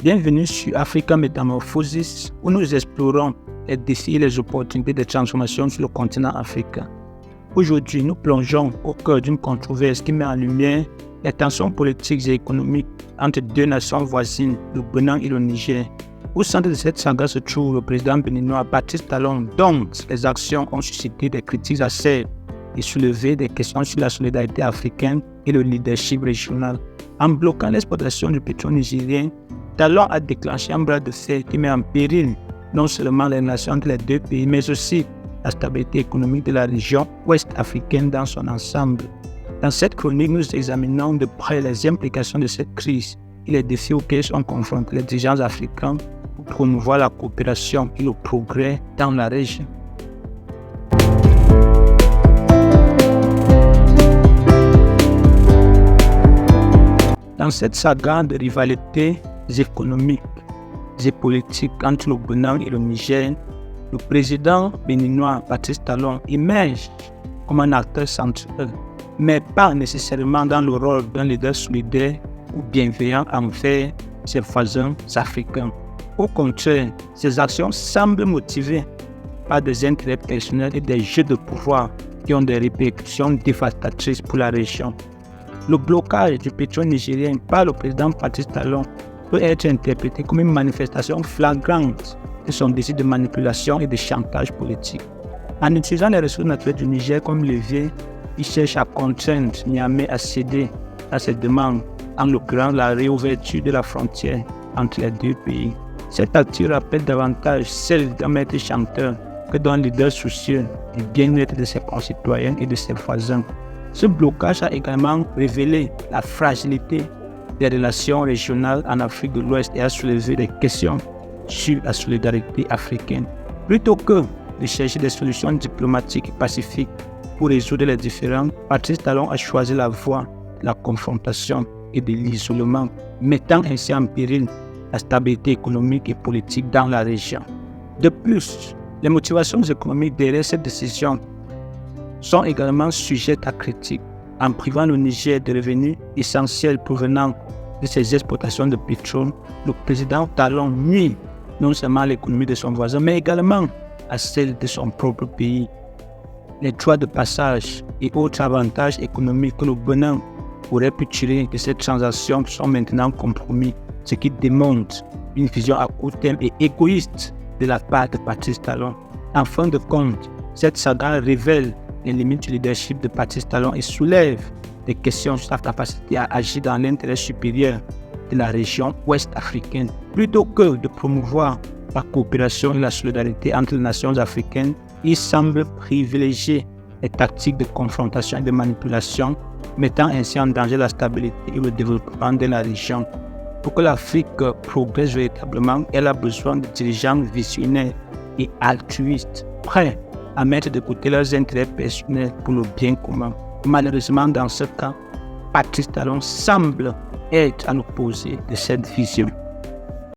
Bienvenue sur Africa Metamorphosis, où nous explorons les défis et les opportunités de transformation sur le continent africain. Aujourd'hui, nous plongeons au cœur d'une controverse qui met en lumière les tensions politiques et économiques entre deux nations voisines, le Bénin et le Niger. Au centre de cette saga se trouve le président béninois Patrice Talon, dont les actions ont suscité des critiques acerbes et soulevé des questions sur la solidarité africaine et le leadership régional. En bloquant l'exportation du pétrole nigérien, Talon a déclenché un bras de fer qui met en péril non seulement les relations entre les deux pays, mais aussi la stabilité économique de la région ouest africaine dans son ensemble. Dans cette chronique, nous examinons de près les implications de cette crise et les défis auxquels sont confrontés les dirigeants africains pour promouvoir la coopération et le progrès dans la région. Dans cette saga de rivalités économiques et politiques entre le Bénin et le Niger, le président béninois Patrice Talon émerge comme un acteur central, mais pas nécessairement dans le rôle d'un leader solidaire ou bienveillant envers ses voisins africains. Au contraire, ses actions semblent motivées par des intérêts personnels et des jeux de pouvoir qui ont des répercussions dévastatrices pour la région. Le blocage du pétrole nigérien par le président Patrice Talon peut être interprété comme une manifestation flagrante de son désir de manipulation et de chantage politique. En utilisant les ressources naturelles du Niger comme levier, il cherche à contraindre Niamey à céder à ses demandes, en l'occurrence la réouverture de la frontière entre les deux pays. Cette activité rappelle davantage celle d'un maître chanteur que d'un leader soucieux du bien-être de ses concitoyens et de ses voisins. Ce blocage a également révélé la fragilité des relations régionales en Afrique de l'Ouest et a soulevé des questions sur la solidarité africaine. Plutôt que de chercher des solutions diplomatiques et pacifiques pour résoudre les différends, Patrice Talon a choisi la voie de la confrontation et de l'isolement, mettant ainsi en péril la stabilité économique et politique dans la région. De plus, les motivations économiques derrière cette décision sont également sujettes à critique. En privant le Niger de revenus essentiels provenant de ses exportations de pétrole, le président Talon nuit non seulement à l'économie de son voisin, mais également à celle de son propre pays. Les droits de passage et autres avantages économiques que le Bénin aurait pu tirer de cette transaction sont maintenant compromis, ce qui démontre une vision à court terme et égoïste de la part de Patrice Talon. En fin de compte, cette saga révèle les limites du leadership de Patrice Talon et soulève des questions sur sa capacité à agir dans l'intérêt supérieur de la région ouest africaine. Plutôt que de promouvoir la coopération et la solidarité entre les nations africaines, il semble privilégier les tactiques de confrontation et de manipulation, mettant ainsi en danger la stabilité et le développement de la région. Pour que l'Afrique progresse véritablement, elle a besoin de dirigeants visionnaires et altruistes, prêts à mettre de côté leurs intérêts personnels pour le bien commun. Malheureusement, dans ce cas, Patrice Talon semble être à l'opposé de cette vision.